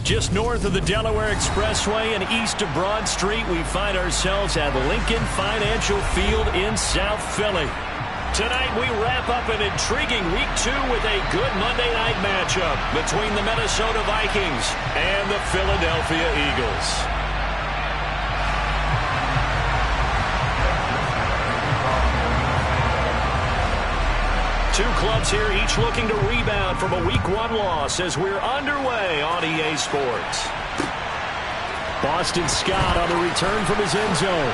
Just north of the Delaware Expressway and east of Broad Street, we find ourselves at Lincoln Financial Field in South Philly. Tonight we wrap up an intriguing Week 2 with a good Monday night matchup between the Minnesota Vikings and the Philadelphia Eagles. Two clubs here, each looking to rebound from a Week 1 loss as we're underway on EA Sports. Boston Scott on the return from his end zone.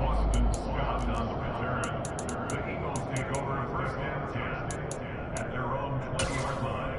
Boston Scott on the return. The Eagles take over first and 10 at their own 20-yard line.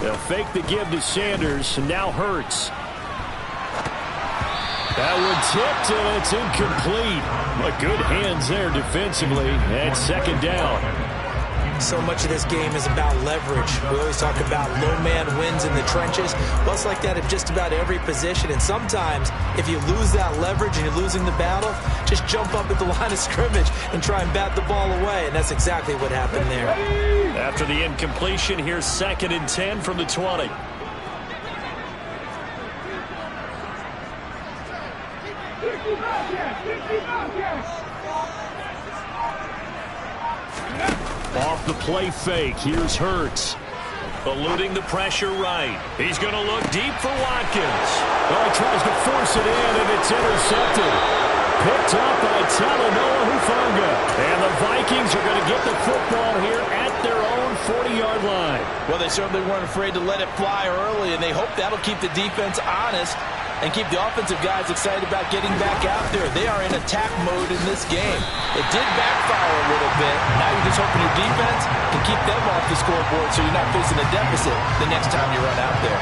They'll fake the give to Sanders, and now Hurts. That one tipped, and it's incomplete. But good hands there defensively, and second down. So much of this game is about leverage. We always talk about low man wins in the trenches. Well, it's like that at just about every position. And sometimes, if you lose that leverage and you're losing the battle, just jump up at the line of scrimmage and try and bat the ball away. And that's exactly what happened there. After the incompletion, here's 2nd and 10 from the 20. Off the play fake, here's Hurts. Eluding the pressure right. He's going to look deep for Watkins. Well, he tries to force it in, and it's intercepted. Picked up by Talanoa Hufanga. And the Vikings are going to get the football here at their own 40-yard line. Well, they certainly weren't afraid to let it fly early, and they hope that'll keep the defense honest and keep the offensive guys excited about getting back out there. They are in attack mode in this game. It did backfire a little bit. Now you're just hoping your defense can keep them off the scoreboard so you're not facing a deficit the next time you run out there.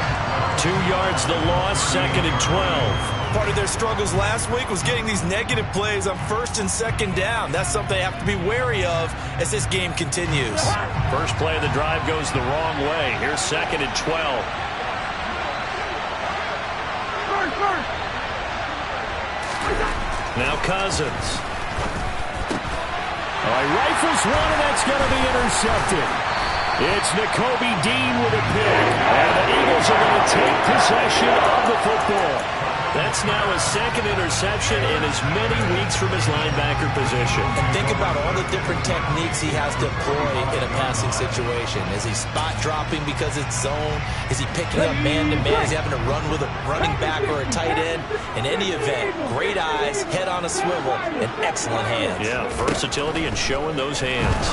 2 yards the loss, 2nd and 12. Part of their struggles last week was getting these negative plays on 1st and 2nd down. That's something they have to be wary of as this game continues. First play of the drive goes the wrong way. Here's 2nd and 12. Now Cousins. He rifles one, and that's going to be intercepted. It's Nakobe Dean with a pick. And the Eagles are going to take possession of the football. That's now his 2nd interception in as many weeks from his linebacker position. And think about all the different techniques he has to employ in a passing situation. Is he spot dropping because it's zone? Is he picking up man-to-man? Is he having to run with a running back or a tight end? In any event, great eyes, head on a swivel, and excellent hands. Yeah, versatility and showing those hands.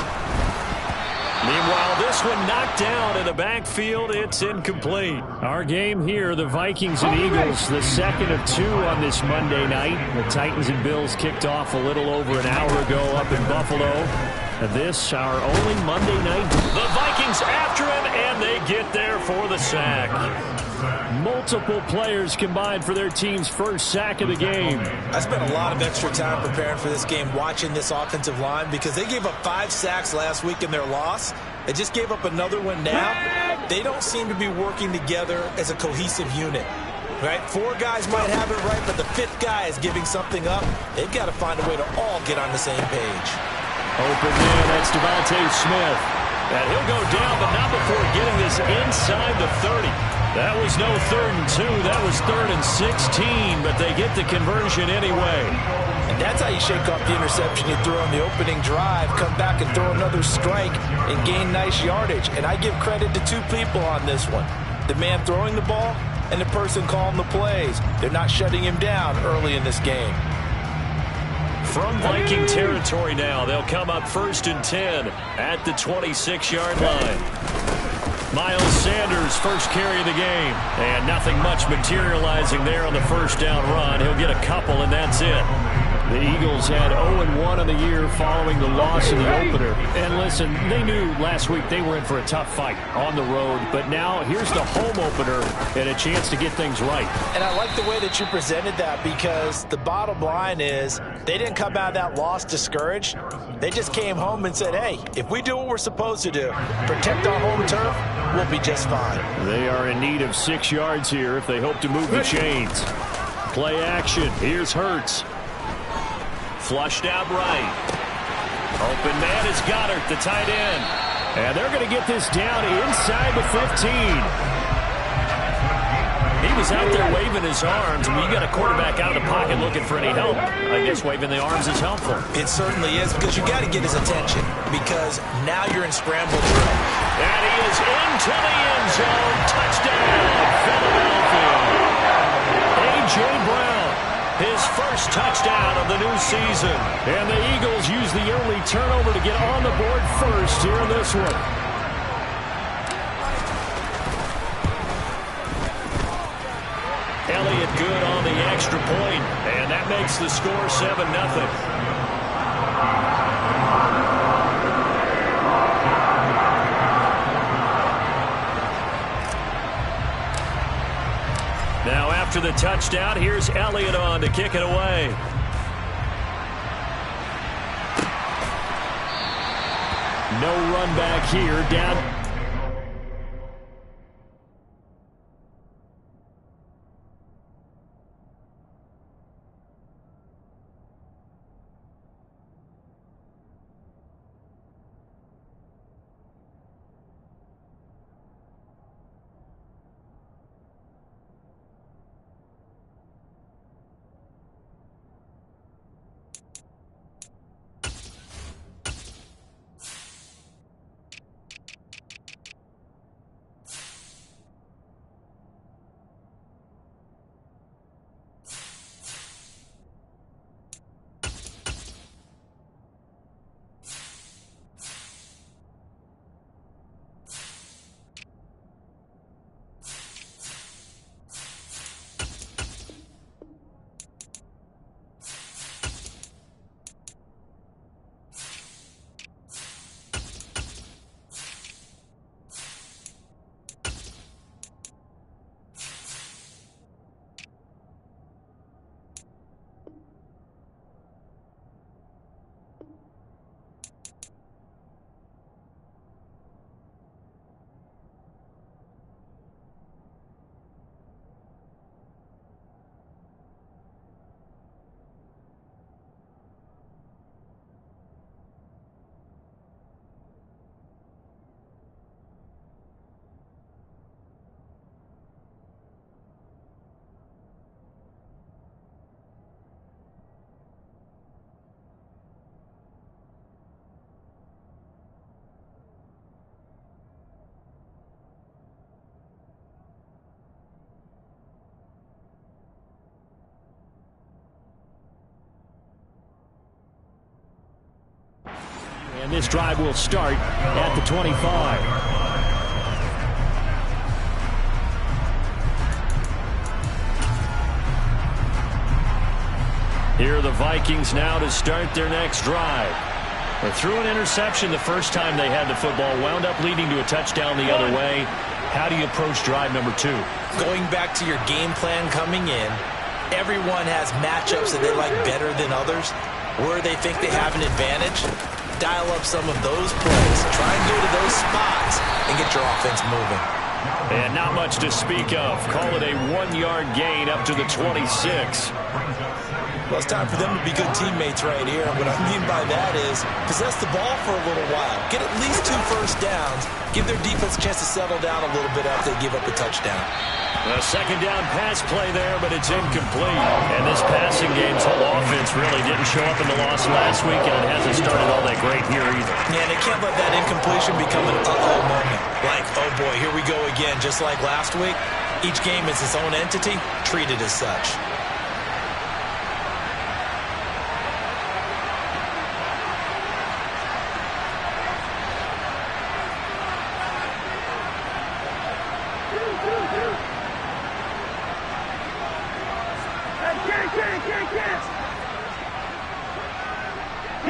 Meanwhile, this one knocked down in the backfield. It's incomplete. Our game here, the Vikings and Eagles, the 2nd of 2 on this Monday night. The Titans and Bills kicked off a little over an hour ago up in Buffalo. This, our only Monday night. The Vikings after him, and they get there for the sack. Multiple players combined for their team's first sack of the game. I spent a lot of extra time preparing for this game watching this offensive line because they gave up 5 sacks last week in their loss. They just gave up another one now. They don't seem to be working together as a cohesive unit. Right? 4 guys might have it right, but the 5th guy is giving something up. They've got to find a way to all get on the same page. Open man, that's Devontae Smith. And he'll go down, but not before getting this inside the 30. That was no 3rd and 2. That was 3rd and 16, but they get the conversion anyway. And that's how you shake off the interception you throw on the opening drive, come back and throw another strike and gain nice yardage. And I give credit to 2 people on this one. The man throwing the ball and the person calling the plays. They're not shutting him down early in this game. From Viking territory now, they'll come up 1st and 10 at the 26-yard line. Miles Sanders, first carry of the game. And nothing much materializing there on the first down run. He'll get a couple, and that's it. The Eagles had 0-1 on the year following the loss in the opener. And listen, they knew last week they were in for a tough fight on the road. But now here's the home opener and a chance to get things right. And I like the way that you presented that, because the bottom line is they didn't come out of that loss discouraged. They just came home and said, hey, if we do what we're supposed to do, protect our home turf, we'll be just fine. They are in need of 6 yards here if they hope to move the chains. Play action. Here's Hurts. Flushed out right. Open man is Goddard, the tight end. And they're going to get this down inside the 15. He was out there waving his arms, and when you got a quarterback out of the pocket looking for any help, I guess waving the arms is helpful. It certainly is, because you got to get his attention, because now you're in scramble drill. And he is into the end zone. Touchdown, Philadelphia. A.J. Brown. His first touchdown of the new season. And the Eagles use the early turnover to get on the board first here in this one. Elliott good on the extra point, and that makes the score 7-0. Now after the touchdown, here's Elliott on to kick it away. No run back here, down. And this drive will start at the 25. Here are the Vikings now to start their next drive. They threw an interception the first time they had the football, wound up leading to a touchdown the other way. How do you approach drive number 2? Going back to your game plan coming in, everyone has matchups that they like better than others, where they think they have an advantage. Dial up some of those plays. Try and go to those spots and get your offense moving. And not much to speak of. Call it a 1-yard gain up to the 26. Well, it's time for them to be good teammates right here. And what I mean by that is possess the ball for a little while. Get at least 2 first downs. Give their defense a chance to settle down a little bit after they give up a touchdown. A second down pass play there, but it's incomplete. And this passing game's whole offense really didn't show up in the loss last week, and it hasn't started all that great here either. Yeah, they can't let that incompletion become an uh-oh moment. Like, oh boy, here we go again. Just like last week, each game is its own entity, treated as such.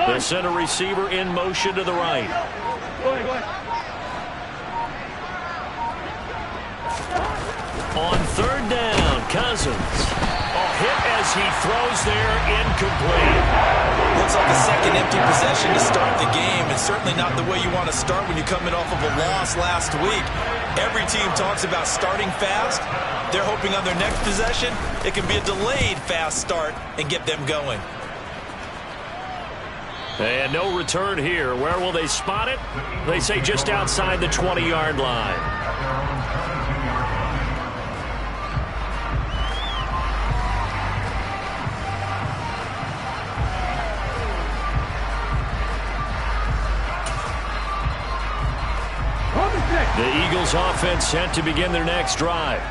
They'll send a receiver in motion to the right. On third down, Cousins. A hit as he throws there, incomplete. Looks like a second empty possession to start the game, and certainly not the way you want to start when you're coming off of a loss last week. Every team talks about starting fast. They're hoping on their next possession, it can be a delayed fast start and get them going. And no return here. Where will they spot it? They say just outside the 20-yard line. The Eagles offense set to begin their next drive.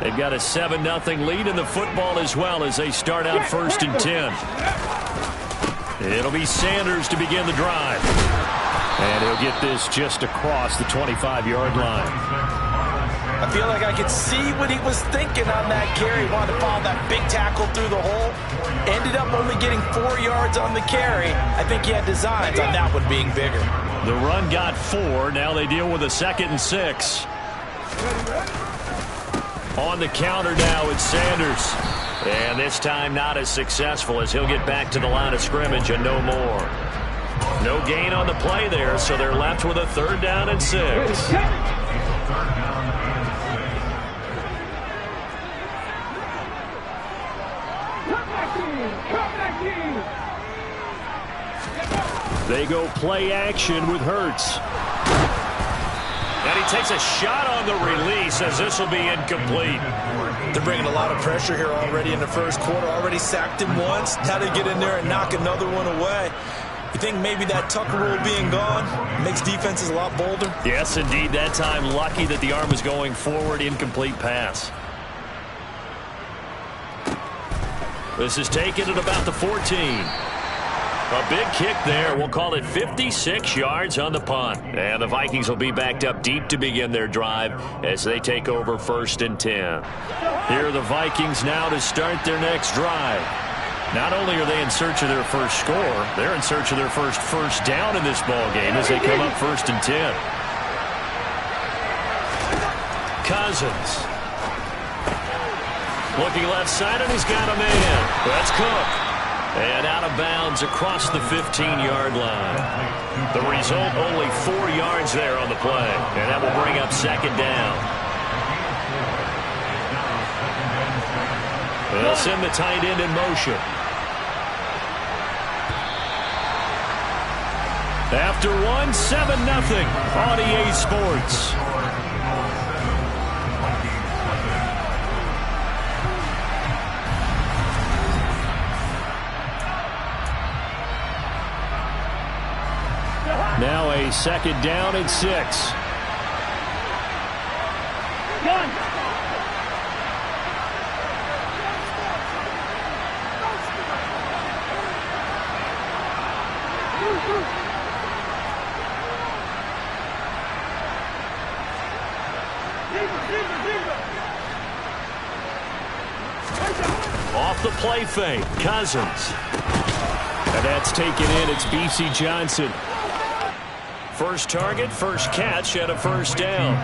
They've got a 7-0 lead in the football as well as they start out 1st and 10. It'll be Sanders to begin the drive. And he'll get this just across the 25-yard line. I feel like I could see what he was thinking on that carry. He wanted to follow that big tackle through the hole. Ended up only getting 4 yards on the carry. I think he had designs on that one being bigger. The run got 4. Now they deal with a 2nd and 6. On the counter now, it's Sanders. And this time not as successful as he'll get back to the line of scrimmage and no more. No gain on the play there, so they're left with a 3rd down and 6. They go play action with Hurts. And he takes a shot on the release as this will be incomplete. They're bringing a lot of pressure here already in the first quarter. Already sacked him once. Now they get in there and knock another one away. You think maybe that Tucker rule being gone makes defenses a lot bolder? Yes, indeed. That time lucky that the arm was going forward. Incomplete pass. This is taken at about the 14. A big kick there. We'll call it 56 yards on the punt. And the Vikings will be backed up deep to begin their drive as they take over 1st and 10. Here are the Vikings now to start their next drive. Not only are they in search of their first score, they're in search of their first down in this ball game as they come up 1st and 10. Cousins. Looking left side, and he's got a man. That's Cook. And out of bounds across the 15-yard line. The result, only 4 yards there on the play. And that will bring up 2nd down. They'll send the tight end in motion. After one, 7-0 on EA Sports. Now a 2nd down and 6. Off the play fake, Cousins. And that's taken in. It's B.C. Johnson. First target, first catch, and a 1st down.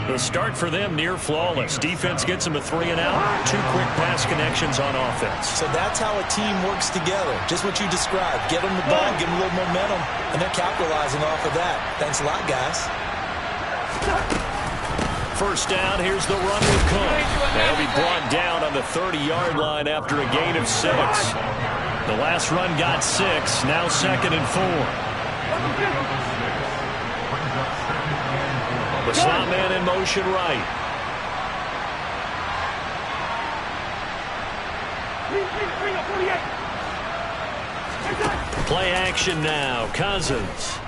The start for them near flawless. Defense gets them a 3 and out. 2 quick pass connections on offense. So that's how a team works together. Just what you described. Get them the ball, give them a little momentum, and they're capitalizing off of that. Thanks a lot, guys. First down, here's the run with Cook. They'll be brought down on the 30-yard line after a gain of 6. The last run got 6, now 2nd and 4. The slot man in motion right. Play action now. Cousins.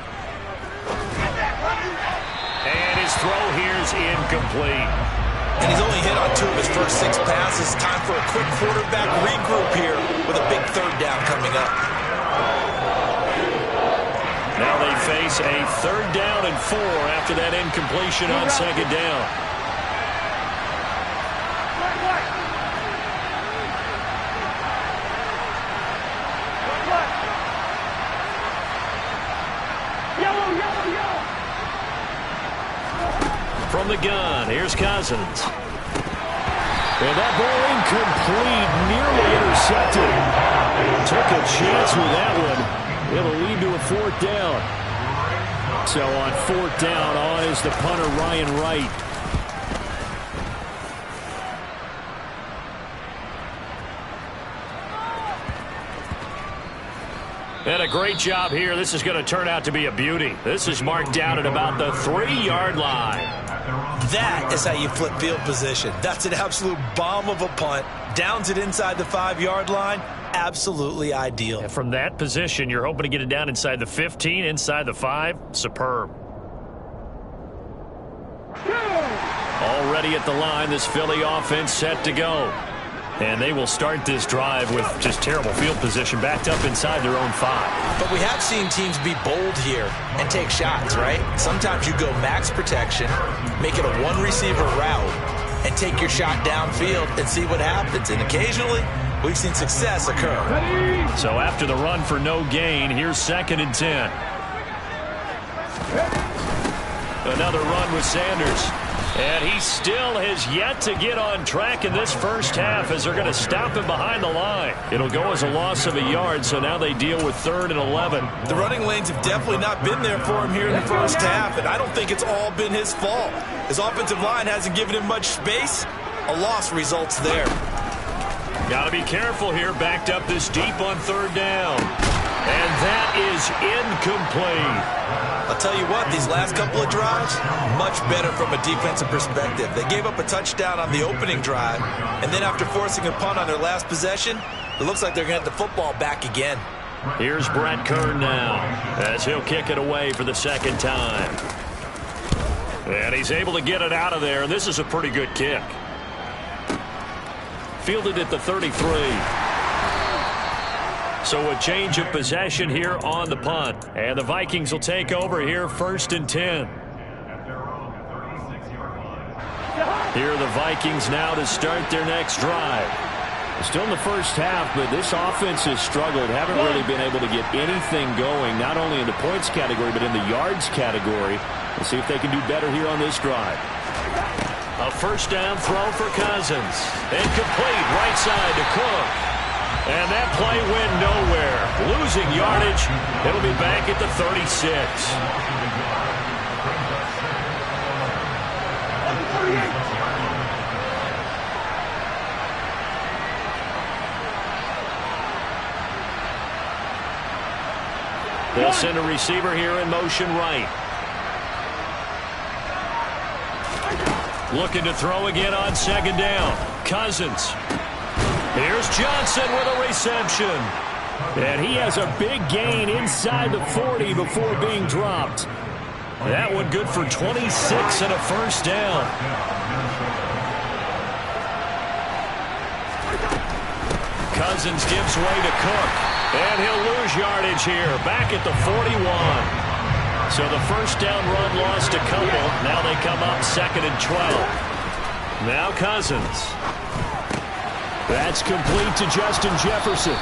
And his throw here's incomplete. And he's only hit on 2 of his first 6 passes. Time for a quick quarterback regroup here with a big 3rd down coming up. Now they face a 3rd down and 4 after that incompletion on 2nd down. from the gun. Here's Cousins. And that ball incomplete, nearly intercepted. Took a chance with that one. It'll lead to a 4th down. So on 4th down, on is the punter, Ryan Wright. And a great job here. This is going to turn out to be a beauty. This is marked down at about the 3-yard line. That is how you flip field position. That's an absolute bomb of a punt. Downs it inside the 5-yard line. Absolutely ideal. And from that position, you're hoping to get it down inside the 15, inside the 5. Superb. Already at the line, this Philly offense set to go. And they will start this drive with just terrible field position, backed up inside their own 5. But we have seen teams be bold here and take shots, right? Sometimes you go max protection, make it a 1-receiver route, and take your shot downfield and see what happens. And occasionally, we've seen success occur. So after the run for no gain, here's 2nd and 10. Another run with Sanders. And he still has yet to get on track in this first half as they're going to stop him behind the line. It'll go as a loss of a yard, so now they deal with 3rd and 11. The running lanes have definitely not been there for him here in the first half, and I don't think it's all been his fault. His offensive line hasn't given him much space. A loss results there. Got to be careful here, backed up this deep on 3rd down. And that is incomplete. I'll tell you what, these last couple of drives, much better from a defensive perspective. They gave up a touchdown on the opening drive, and then after forcing a punt on their last possession, it looks like they're going to get the football back again. Here's Brett Kern now, as he'll kick it away for the 2nd time. And he's able to get it out of there, and this is a pretty good kick. Fielded at the 33. So a change of possession here on the punt. And the Vikings will take over here 1st and 10. Here are the Vikings now to start their next drive. Still in the first half, but this offense has struggled. Haven't really been able to get anything going, not only in the points category, but in the yards category. Let's see if they can do better here on this drive. A 1st down throw for Cousins. Incomplete, right side to Cook. And that play went nowhere. Losing yardage. It'll be back at the 36. They'll send a receiver here in motion right. Looking to throw again on 2nd down. Cousins. Here's Johnson with a reception. And he has a big gain inside the 40 before being dropped. That one good for 26 and a 1st down. Cousins gives way to Cook. And he'll lose yardage here. Back at the 41. So the 1st down run lost a couple. Now they come up 2nd and 12. Now Cousins. That's complete to Justin Jefferson.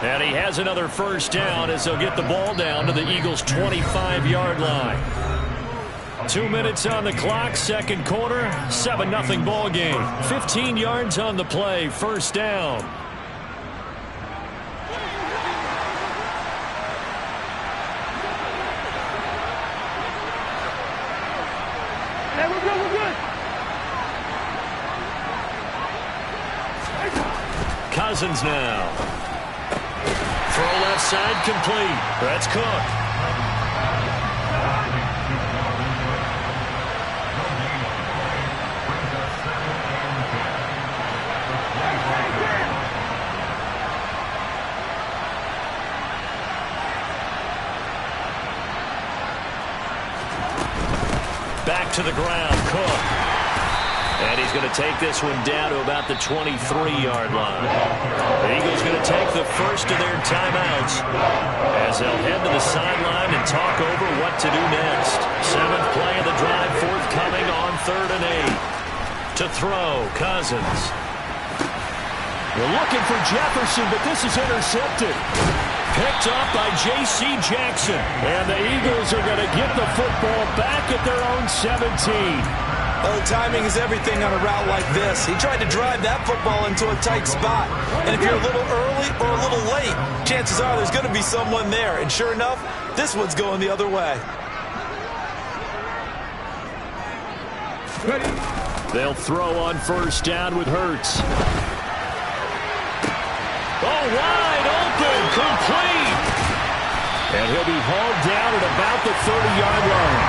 And he has another 1st down as they'll get the ball down to the Eagles' 25-yard line. 2 minutes on the clock, 2nd quarter, 7-0 ball game. 15 yards on the play, 1st down. Cousins now. Throw left side complete. That's Cook. Back to the ground, Cook. And he's going to take this one down to about the 23-yard line. The Eagles going to take the first of their timeouts as they'll head to the sideline and talk over what to do next. 7th play of the drive forthcoming on 3rd and 8. To throw, Cousins. We're looking for Jefferson, but this is intercepted. Picked up by J.C. Jackson. And the Eagles are going to get the football back back at their own 17. Oh, timing is everything on a route like this. He tried to drive that football into a tight spot. And if you're a little early or a little late, chances are there's going to be someone there. And sure enough, this one's going the other way. They'll throw on first down with Hurts. Oh, wide open, complete. And he'll be hauled down at about the 30-yard line.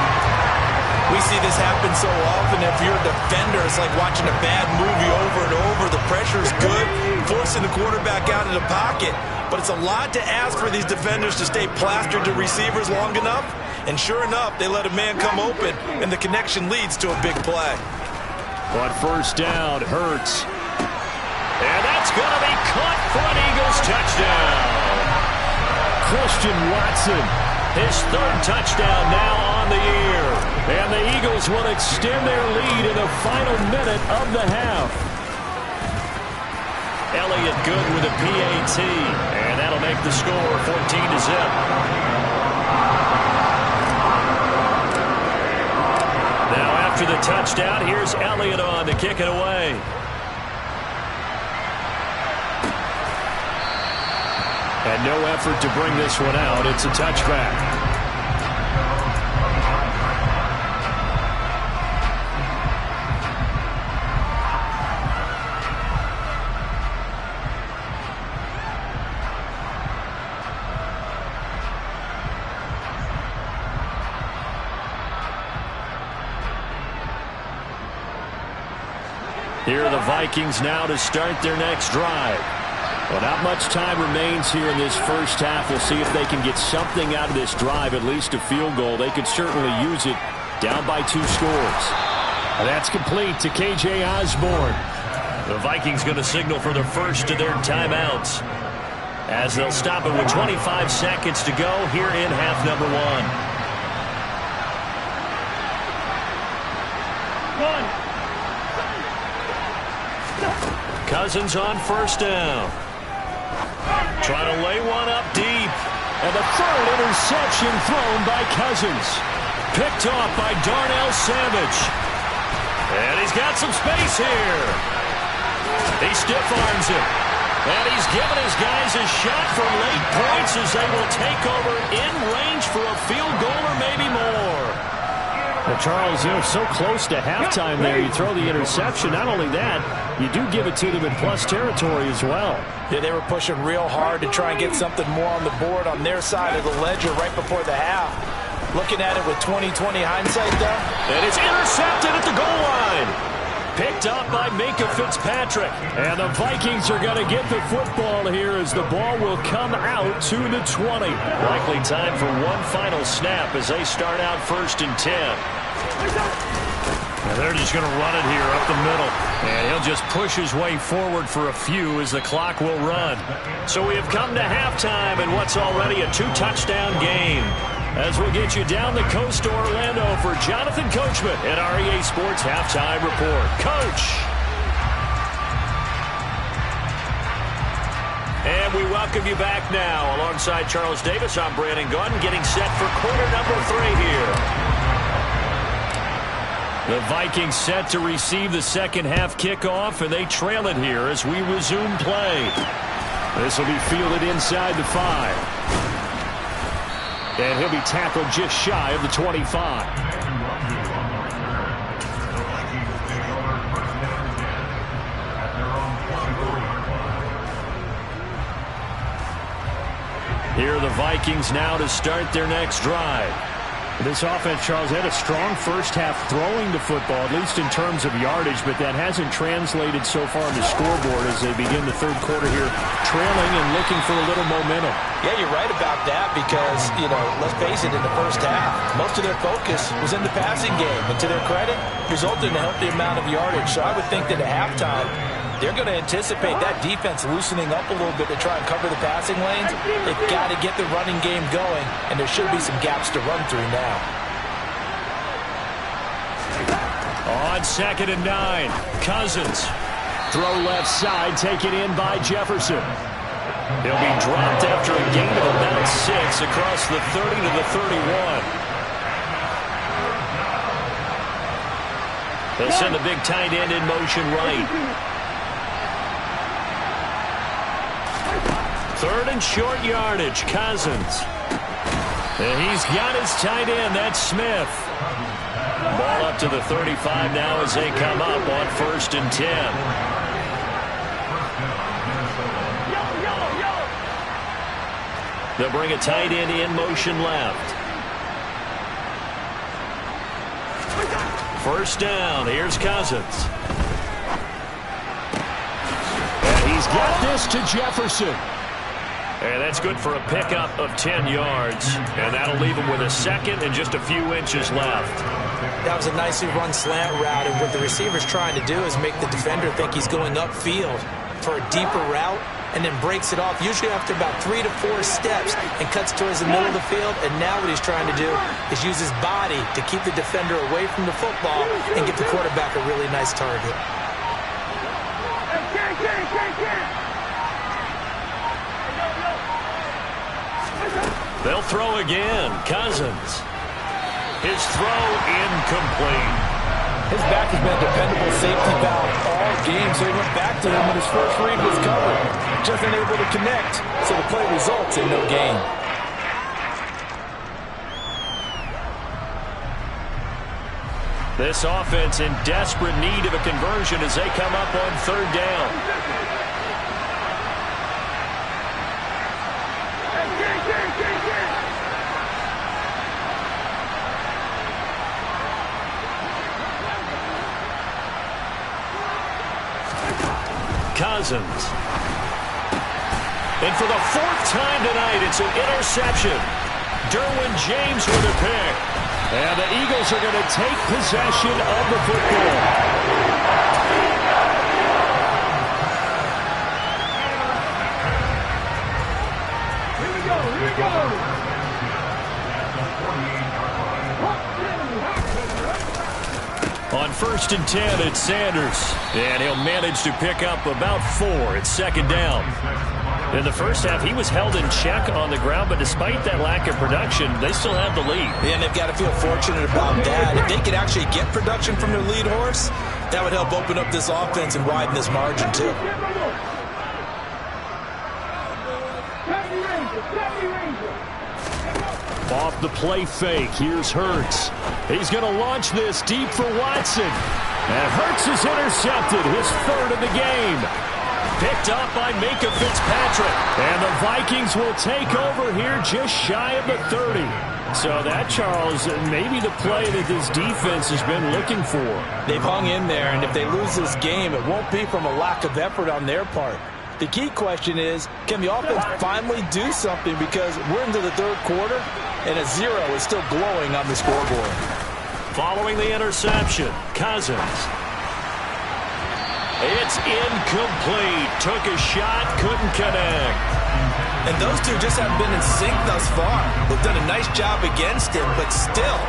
We see this happen so often. If you're a defender, it's like watching a bad movie over and over. The pressure's good, forcing the quarterback out of the pocket. But it's a lot to ask for these defenders to stay plastered to receivers long enough. And sure enough, they let a man come open, and the connection leads to a big play. On first down, Hurts. And that's going to be caught for an Eagles touchdown. Christian Watson, his third touchdown now on the year. And the Eagles will extend their lead in the final minute of the half. Elliott good with a PAT. And that'll make the score 14-0. Now after the touchdown, here's Elliott on to kick it away. And no effort to bring this one out. It's a touchback. Here are the Vikings now to start their next drive. Well, not much time remains here in this first half. We'll see if they can get something out of this drive, at least a field goal. They could certainly use it down by 2 scores. And that's complete to K.J. Osborne. The Vikings going to signal for the first of their timeouts, as they'll stop it with 25 seconds to go here in half number 1. Cousins on first down. Trying to lay one up deep. And the third interception thrown by Cousins. Picked off by Darnell Savage. And he's got some space here. He stiff arms it. And he's giving his guys a shot for late points as they will take over in range for a field goal or maybe more. Well, Charles, they're so close to halftime there. You throw the interception. Not only that, you do give it to them in plus territory as well. Yeah, they were pushing real hard to try and get something more on the board on their side of the ledger right before the half. Looking at it with 20/20 hindsight, though. And it's intercepted at the goal line. Picked up by Minka Fitzpatrick. And the Vikings are going to get the football here as the ball will come out to the 20. Likely time for one final snap as they start out 1st and 10. And they're just going to run it here up the middle. And he'll just push his way forward for a few as the clock will run. So we have come to halftime in what's already a 2-touchdown game. As we'll get you down the coast to Orlando for Jonathan Coachman at REA Sports Halftime Report. Coach! And we welcome you back now. Alongside Charles Davis, I'm Brandon Gunn, getting set for quarter number 3 here. The Vikings set to receive the second half kickoff, and they trail it here as we resume play. This will be fielded inside the 5. And he'll be tackled just shy of the 25. Here are the Vikings now to start their next drive. This offense, Charles, had a strong first half throwing the football, at least in terms of yardage, but that hasn't translated so far on the scoreboard as they begin the third quarter here, trailing and looking for a little momentum. Yeah, you're right about that because, let's face it, in the first half, most of their focus was in the passing game. And to their credit, resulted in a healthy amount of yardage. So I would think that at halftime, they're going to anticipate that defense loosening up a little bit to try and cover the passing lanes. They've got to get the running game going, and there should be some gaps to run through now. On 2nd and 9, Cousins. Throw left side, taken in by Jefferson. He'll be dropped after a gain of about 6 across the 30 to the 31. They'll send the big tight end in motion right. Third and short yardage, Cousins. And he's got his tight end, that's Smith. Ball up to the 35 now as they come up on 1st and 10. They'll bring a tight end in motion left. First down, here's Cousins. And he's got this to Jefferson. And that's good for a pickup of 10 yards. And that'll leave him with a second and just a few inches left. That was a nicely run slant route, and what the receiver's trying to do is make the defender think he's going upfield for a deeper route, and then breaks it off, usually after about 3 to 4 steps, and cuts towards the middle of the field. And now what he's trying to do is use his body to keep the defender away from the football and get the quarterback a really nice target. They'll throw again. Cousins. His throw incomplete. His back has been a dependable safety valve all game, so he went back to him when his first read was covered. Just unable to connect, so the play results in no gain. This offense in desperate need of a conversion as they come up on 3rd down. Cousins. And for the 4th time tonight, it's an interception. Derwin James with a pick. And the Eagles are going to take possession of the football. Here we go. On 1st and 10, it's Sanders. And he'll manage to pick up about 4. It's 2nd down. In the first half, he was held in check on the ground, but despite that lack of production, they still have the lead. Yeah, and they've got to feel fortunate about that. If they could actually get production from their lead horse, that would help open up this offense and widen this margin, too. Off the play fake, here's Hurts. He's going to launch this deep for Watson. And Hurts is intercepted, his 3rd of the game. Picked up by Minka Fitzpatrick. And the Vikings will take over here just shy of the 30. So that, Charles, maybe the play that this defense has been looking for. They've hung in there, and if they lose this game, it won't be from a lack of effort on their part. The key question is, can the offense finally do something, because we're into the 3rd quarter, and a 0 is still glowing on the scoreboard. Following the interception, Cousins. It's incomplete. Took a shot, couldn't connect. And those two just haven't been in sync thus far. They've done a nice job against him, but still,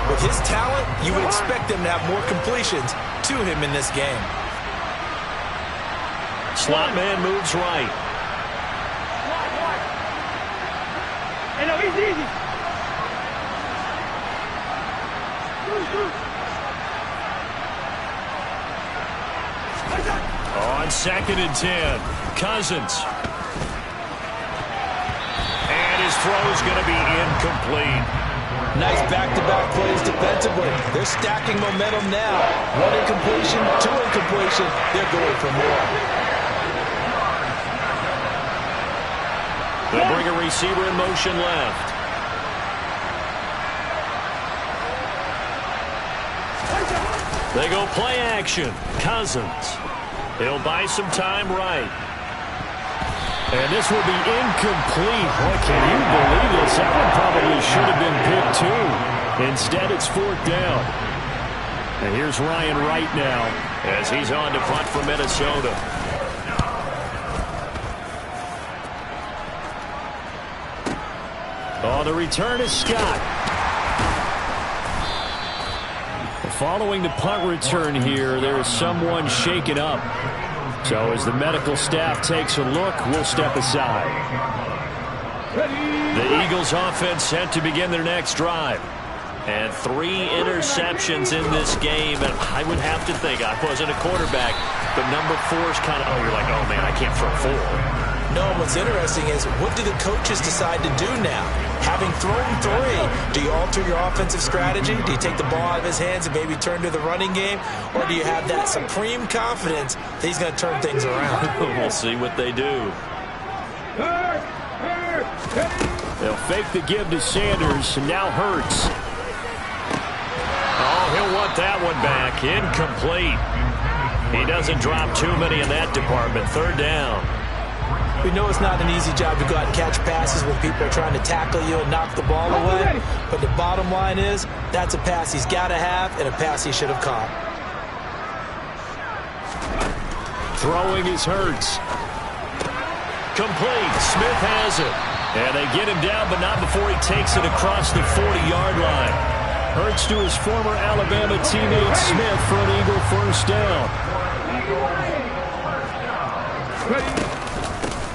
with his talent, you would expect him to have more completions to him in this game. Slot man moves right. Hey, no, easy. On 2nd and 10, Cousins. And his throw is going to be incomplete. Nice back-to-back plays defensively. They're stacking momentum now. 1 incompletion, 2 incompletion. They're going for more. They'll bring a receiver in motion left. They go play action. Cousins. He'll buy some time right. And this will be incomplete. Boy, can you believe this? That one probably should have been picked too. Instead, it's 4th down. And here's Ryan Wright now as he's on to punt for Minnesota. On the return is Scott. Following the punt return here, there is someone shaken up. So as the medical staff takes a look, we'll step aside. The Eagles offense set to begin their next drive. And 3 interceptions in this game, and I would have to think, I wasn't a quarterback, but number 4 is kind of, you're like, oh man, I can't throw 4. No, what's interesting is, what do the coaches decide to do now? Having thrown 3, do you alter your offensive strategy? Do you take the ball out of his hands and maybe turn to the running game? Or do you have that supreme confidence that he's going to turn things around? We'll see what they do. They'll fake the give to Sanders, and now Hurts. Oh, he'll want that one back. Incomplete. He doesn't drop too many in that department. 3rd down. We know it's not an easy job to go out and catch passes when people are trying to tackle you and knock the ball away. But the bottom line is, that's a pass he's got to have and a pass he should have caught. Throwing is Hurts. Complete. Smith has it. And they get him down, but not before he takes it across the 40-yard line. Hurts to his former Alabama teammate Smith for an Eagle 1st down.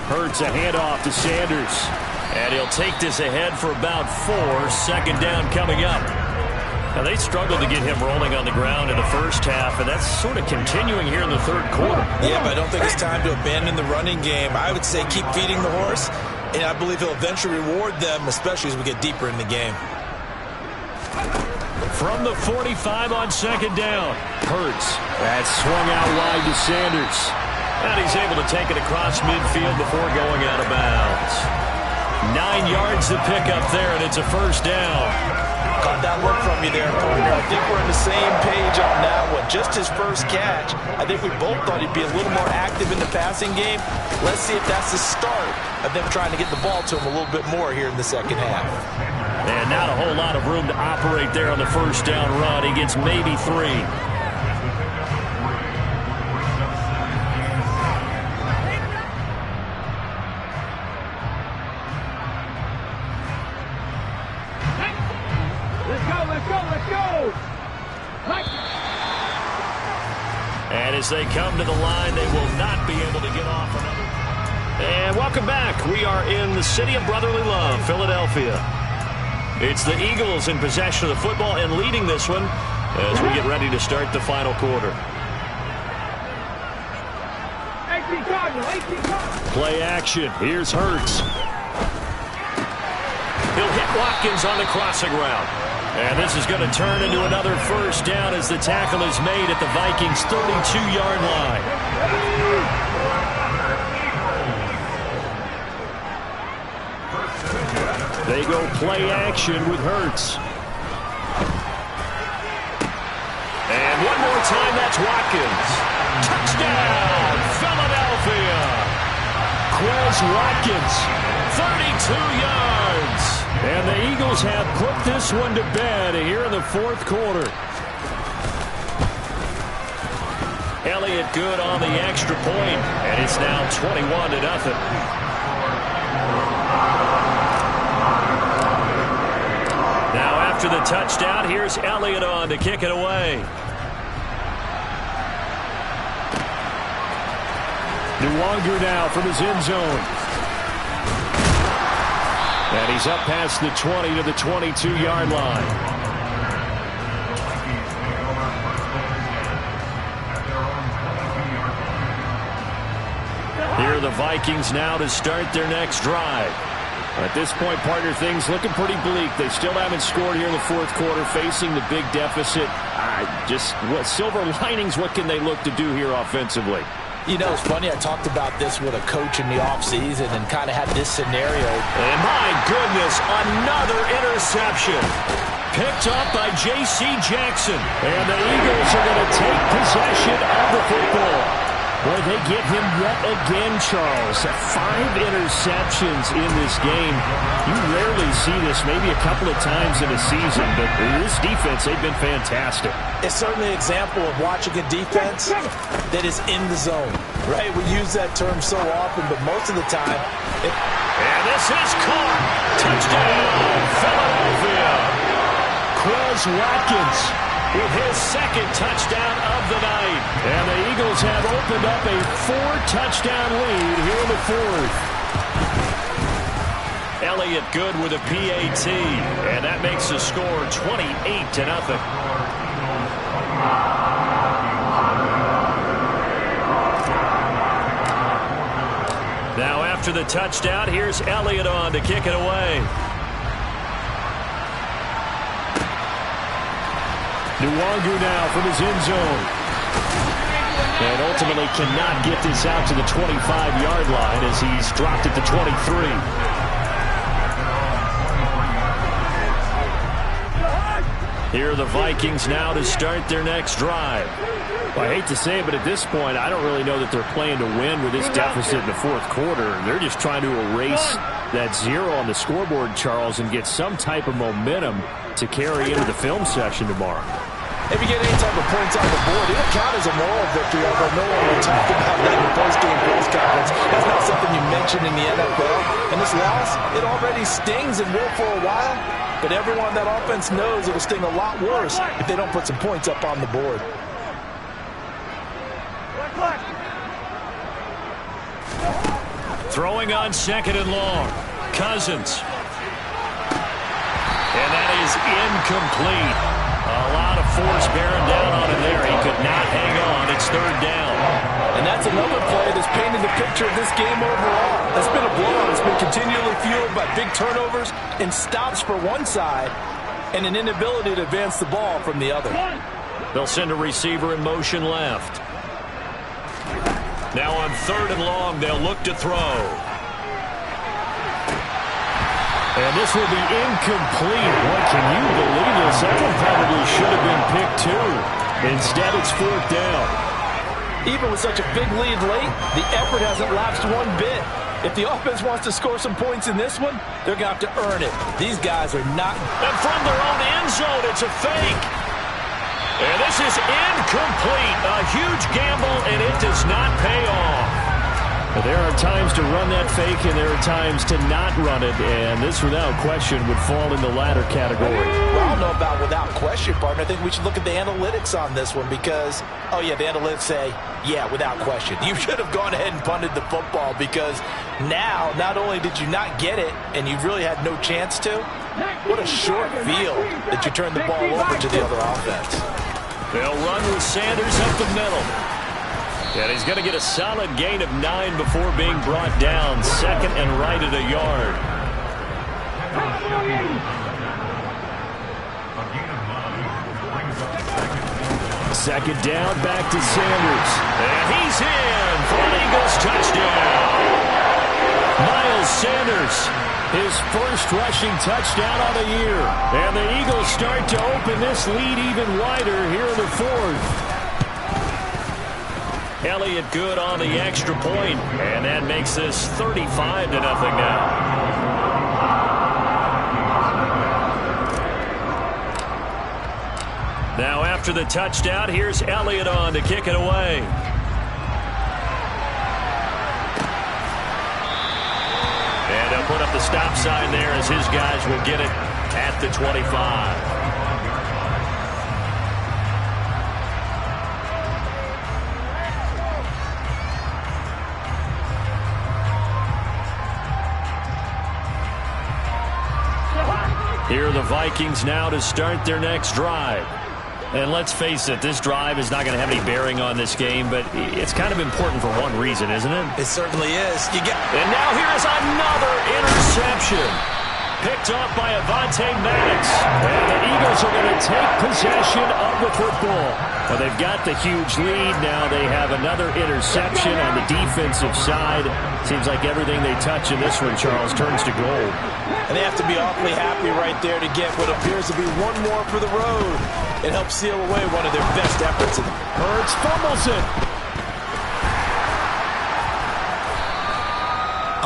Hurts a handoff to Sanders. And he'll take this ahead for about 4. 2nd down coming up. Now, they struggled to get him rolling on the ground in the first half, and that's sort of continuing here in the 3rd quarter. Yeah, but I don't think it's time to abandon the running game. I would say keep feeding the horse, and I believe he'll eventually reward them, especially as we get deeper in the game. From the 45 on 2nd down. Hurts. That's swung out wide to Sanders. And he's able to take it across midfield before going out of bounds. 9 yards to pick up there, and it's a 1st down. Caught that look from you there, partner. I think we're on the same page on that one. Just his first catch. I think we both thought he'd be a little more active in the passing game. Let's see if that's the start of them trying to get the ball to him a little bit more here in the 2nd half. And not a whole lot of room to operate there on the 1st down run. He gets maybe 3. And as they come to the line, they will not be able to get off another. And welcome back. We are in the city of brotherly love, Philadelphia. It's the Eagles in possession of the football and leading this one as we get ready to start the final quarter. Play action. Here's Hurts. He'll hit Watkins on the crossing route. And this is going to turn into another 1st down as the tackle is made at the Vikings' 32-yard line. They go play action with Hurts. And one more time, that's Watkins. Touchdown, Philadelphia. Quez Watkins, 32 yards. And the Eagles have put this one to bed here in the 4th quarter. Elliott good on the extra point, and it's now 21-0. Now after the touchdown, here's Elliott on to kick it away. Nwangu now from his end zone. And he's up past the 20 to the 22-yard line. Here are the Vikings now to start their next drive. At this point, partner, things looking pretty bleak. They still haven't scored here in the 4th quarter, facing the big deficit. What silver linings, what can they look to do here offensively? You know, it's funny, I talked about this with a coach in the offseason and kind of had this scenario. And my goodness, another interception. Picked up by J.C. Jackson. And the Eagles are going to take possession of the football. Boy, they get him yet again, Charles. 5 interceptions in this game. You rarely see this, maybe a couple of times in a season, but this defense, they've been fantastic. It's certainly an example of watching a defense that is in the zone, right? We use that term so often, but most of the time... And this is caught. Touchdown, Philadelphia. Quez Watkins with his 2nd touchdown of the night. And the Eagles have opened up a 4-touchdown lead here in the 4th. Elliott good with a PAT. And that makes the score 28-0. Now after the touchdown, here's Elliott on to kick it away. Nwangu now from his end zone. And ultimately cannot get this out to the 25-yard line as he's dropped at the 23. Here are the Vikings now to start their next drive. Well, I hate to say it, but at this point, I don't really know that they're playing to win with this deficit in the fourth quarter. They're just trying to erase that zero on the scoreboard, Charles, and get some type of momentum to carry into the film session tomorrow. If you get any type of points on the board, it'll count as a moral victory, although no one will talk about that in the post-game press conference. That's not something you mention in the NFL. And this loss, it already stings and will for a while. But everyone on that offense knows it'll sting a lot worse if they don't put some points up on the board. Throwing on second and long. Cousins. And that is incomplete. A lot of force bearing down on him there. He could not hang on. It's third down. And that's another play that's painted the picture of this game overall. It's been a blowout. It's been continually fueled by big turnovers and stops for one side and an inability to advance the ball from the other. They'll send a receiver in motion left. Now on third and long, they'll look to throw. And this will be incomplete. What, can you believe this? That one probably should have been picked too. Instead, it's fourth down. Even with such a big lead late, the effort hasn't lapsed one bit. If the offense wants to score some points in this one, they're going to have to earn it. These guys are not. And from their own end zone, it's a fake. And this is incomplete. A huge gamble, and it does not pay off. There are times to run that fake, and there are times to not run it, and this, without question, would fall in the latter category. Well, I don't know about without question, partner. I think we should look at the analytics on this one because, oh, yeah, the analytics say, yeah, without question. You should have gone ahead and punted the football because now, not only did you not get it, and you really had no chance to, what a short field that you turned the ball over to the other offense. They'll run with Sanders up the middle. And he's going to get a solid gain of 9 before being brought down. Second and right at a yard. Second down, back to Sanders. And he's in for an Eagles touchdown. Miles Sanders, his first rushing touchdown on the year. And the Eagles start to open this lead even wider here in the fourth. Elliott good on the extra point, and that makes this 35-0 now. Now after the touchdown, here's Elliott on to kick it away. And they'll put up the stop sign there as his guys will get it at the 25. Here are the Vikings now to start their next drive. And let's face it, this drive is not going to have any bearing on this game, but it's kind of important for one reason, isn't it? It certainly is. And now here is another interception. Picked up by Avonte Maddox. And the Eagles are going to take possession of the football. Well, they've got the huge lead. Now they have another interception on the defensive side. Seems like everything they touch in this one, Charles, turns to gold. And they have to be awfully happy right there to get what appears to be one more for the road. It helps seal away one of their best efforts. Hurts fumbles it.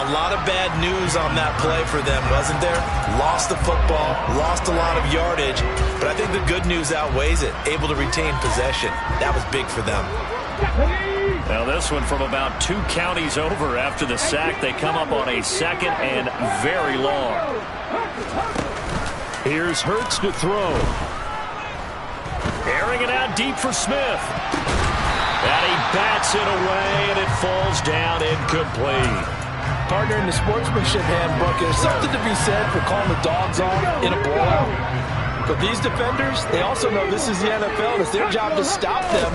A lot of bad news on that play for them, wasn't there? Lost the football, lost a lot of yardage, but I think the good news outweighs it. Able to retain possession. That was big for them. Now this one from about 2 counties over after the sack. They come up on a second and very long. Here's Hurts to throw. Airing it out deep for Smith. And he bats it away, and it falls down incomplete. Partner, in the sportsmanship handbook, there's something to be said for calling the dogs off in a blowout. But these defenders, they also know this is the NFL, and it's their job to stop them,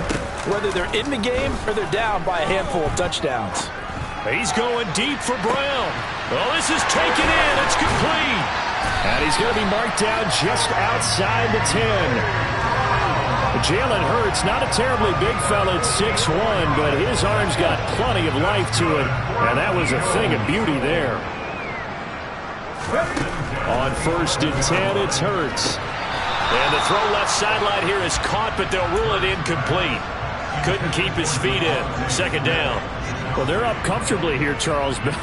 whether they're in the game or they're down by a handful of touchdowns. He's going deep for Brown. Oh, this is taken in. It's complete. And he's going to be marked down just outside the 10. Jalen Hurts, not a terribly big fella at 6'1", but his arm's got plenty of life to it, and that was a thing of beauty there. On 1st and 10, it's Hurts. And the throw left sideline here is caught, but they'll rule it incomplete. Couldn't keep his feet in. 2nd down. Well, they're up comfortably here, Charles, but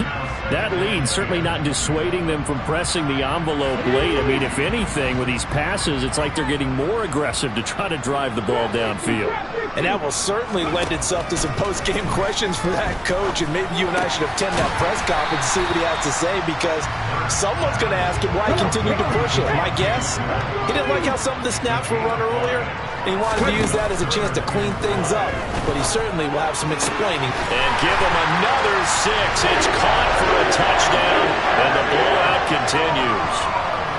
that lead certainly not dissuading them from pressing the envelope late. I mean, if anything, with these passes, it's like they're getting more aggressive to try to drive the ball downfield. And that will certainly lend itself to some post-game questions for that coach, and maybe you and I should attend that press conference and see what he has to say, because someone's going to ask him why he continued to push it. My guess, he didn't like how some of the snaps were run earlier, and he wanted to use that as a chance to clean things up, but he certainly will have some explaining. And give him another 6. It's caught for a touchdown, and the blowout continues.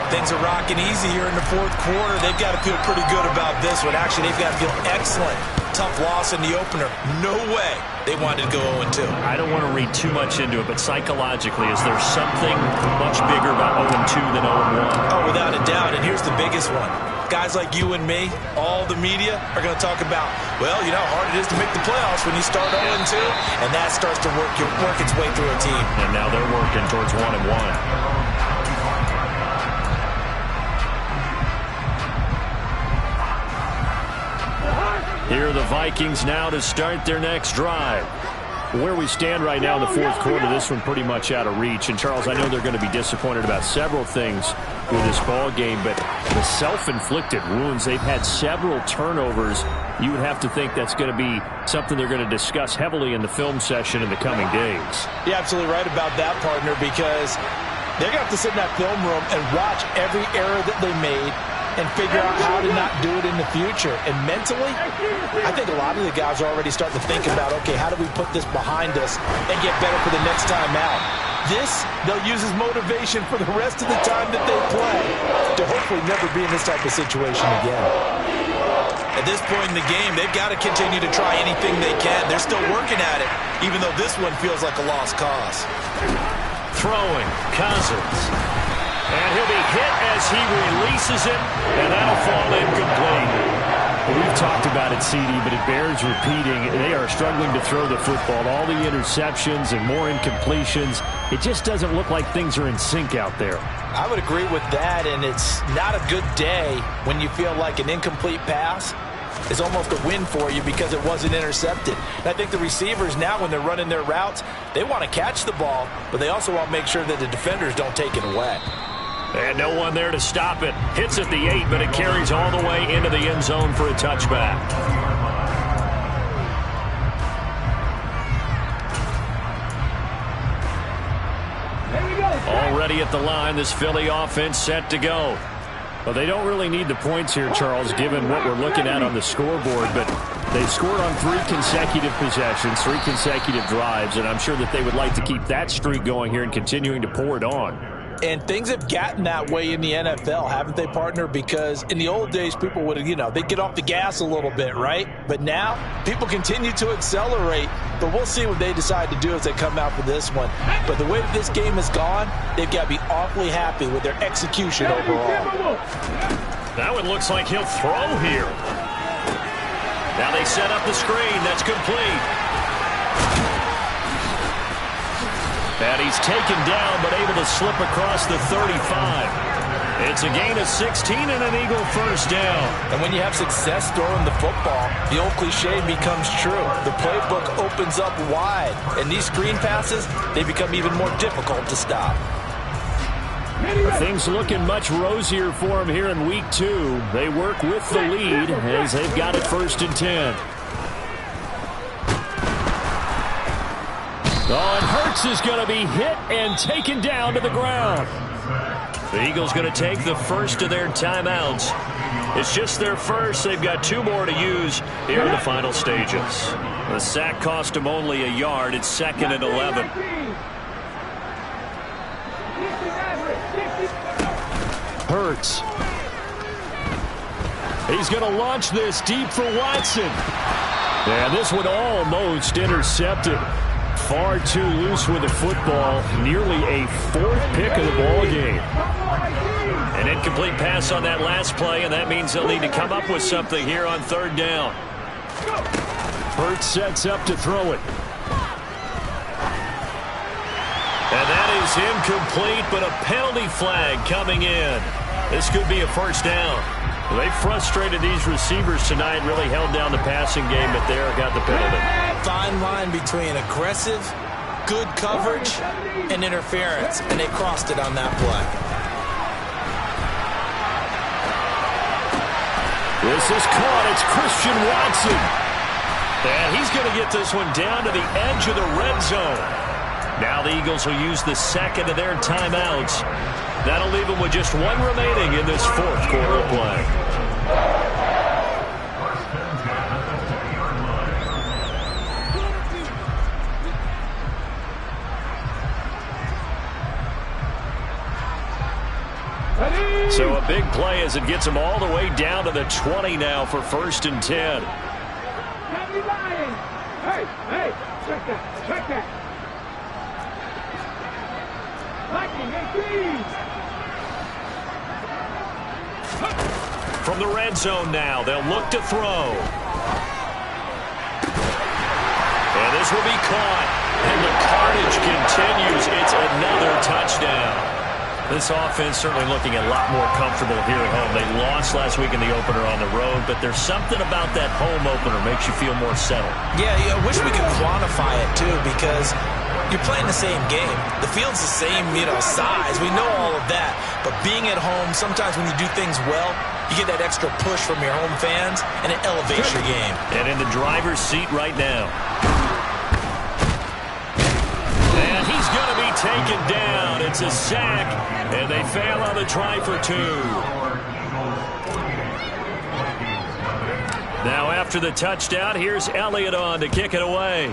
Things are rocking easy here in the 4th quarter. They've got to feel pretty good about this one. Actually, they've got to feel excellent. Tough loss in the opener. No way they wanted to go 0-2. I don't want to read too much into it, but psychologically, is there something much bigger about 0-2 than 0-1? Oh, without a doubt, and here's the biggest one. Guys like you and me, all the media, are going to talk about, well, you know how hard it is to make the playoffs when you start 0-2, and that starts to work its way through a team. And now they're working towards 1-1. Here are the Vikings now to start their next drive. Where we stand right now in the 4th quarter, this one pretty much out of reach. And, Charles, I know they're going to be disappointed about several things with this ball game, but the self-inflicted wounds, they've had several turnovers. You would have to think that's going to be something they're going to discuss heavily in the film session in the coming days. You're absolutely right about that, partner, because they're going to have to sit in that film room and watch every error that they made and figure out how to not do it in the future. And mentally, I think a lot of the guys are already starting to think about, okay, how do we put this behind us and get better for the next time out? This, they'll use as motivation for the rest of the time that they play to hopefully never be in this type of situation again. At this point in the game, they've got to continue to try anything they can. They're still working at it, even though this one feels like a lost cause. Throwing, Cousins. And he'll be hit as he releases it, and that'll fall incomplete. Well, we've talked about it, CD, but it bears repeating. They are struggling to throw the football. All the interceptions and more incompletions. It just doesn't look like things are in sync out there. I would agree with that, and it's not a good day when you feel like an incomplete pass is almost a win for you because it wasn't intercepted. And I think the receivers now, when they're running their routes, they want to catch the ball, but they also want to make sure that the defenders don't take it away. And no one there to stop it. Hits at the 8, but it carries all the way into the end zone for a touchback. Already at the line, this Philly offense set to go. Well, they don't really need the points here, Charles, given what we're looking at on the scoreboard, but they've scored on 3 consecutive possessions, 3 consecutive drives, and I'm sure that they would like to keep that streak going here and continuing to pour it on. And things have gotten that way in the NFL, haven't they, partner? Because in the old days, people would, they'd get off the gas a little bit, right? But now, people continue to accelerate. But we'll see what they decide to do as they come out for this one. But the way that this game has gone, they've got to be awfully happy with their execution overall. That one looks like he'll throw here. Now they set up the screen. That's complete. And he's taken down, but able to slip across the 35. It's a gain of 16 and an Eagle first down. And when you have success throwing the football, the old cliche becomes true. The playbook opens up wide. And these screen passes, they become even more difficult to stop. Things looking much rosier for him here in week 2. They work with the lead as they've got it 1st and 10. Oh, and Hurts is going to be hit and taken down to the ground. The Eagles going to take the first of their timeouts. It's just their first. They've got 2 more to use here in the final stages. The sack cost them only a yard. It's 2nd and 11. Hurts. He's going to launch this deep for Watson. And this one almost intercepted. Far too loose with the football. Nearly a fourth pick of the ball game. An incomplete pass on that last play, and that means they'll need to come up with something here on third down. Hurts sets up to throw it. And that is incomplete, but a penalty flag coming in. This could be a first down. They frustrated these receivers tonight, really held down the passing game, but there got the penalty. Fine line between aggressive, good coverage, and interference, and they crossed it on that play. This is caught. It's Christian Watson. And he's going to get this one down to the edge of the red zone. Now the Eagles will use the second of their timeouts. That'll leave them with just one remaining in this fourth quarter of play. So a big play as it gets them all the way down to the 20 now for 1st and 10. Hey, check that. From the red zone now, they'll look to throw. And this will be caught. And the carnage continues. It's another touchdown. This offense certainly looking a lot more comfortable here at home. They lost last week in the opener on the road, but there's something about that home opener makes you feel more settled. Yeah, I wish we could quantify it, too, because you're playing the same game. The field's the same, size. We know all of that. But being at home, sometimes when you do things well, you get that extra push from your home fans, and it elevates your game. And in the driver's seat right now. And he's going to be taken down. It's a sack, and they fail on the try for 2. Now after the touchdown, here's Elliott on to kick it away.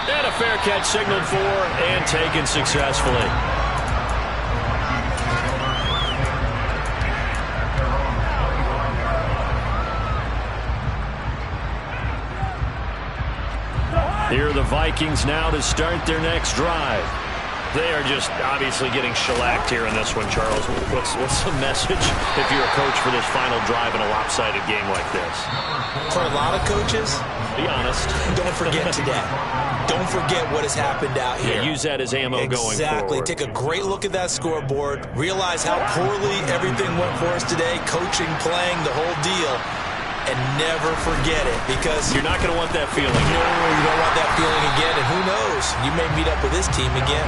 And a fair catch signaled for and taken successfully. Here are the Vikings now to start their next drive. They are just obviously getting shellacked here in this one, Charles. What's the message if you're a coach for this final drive in a lopsided game like this? For a lot of coaches, be honest. Don't forget today. Don't forget what has happened out here. Yeah, use that as ammo going forward. Exactly. Take a great look at that scoreboard. Realize how poorly everything went for us today. Coaching, playing, the whole deal. And never forget it, because you're not going to want that feeling. No, you don't want that feeling again. And who knows? You may meet up with this team again.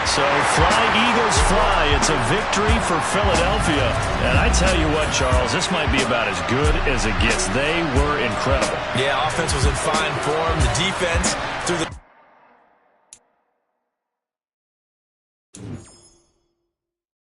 So fly, Eagles, fly. It's a victory for Philadelphia. And I tell you what, Charles, this might be about as good as it gets. They were incredible. Yeah, offense was in fine form. The defense through the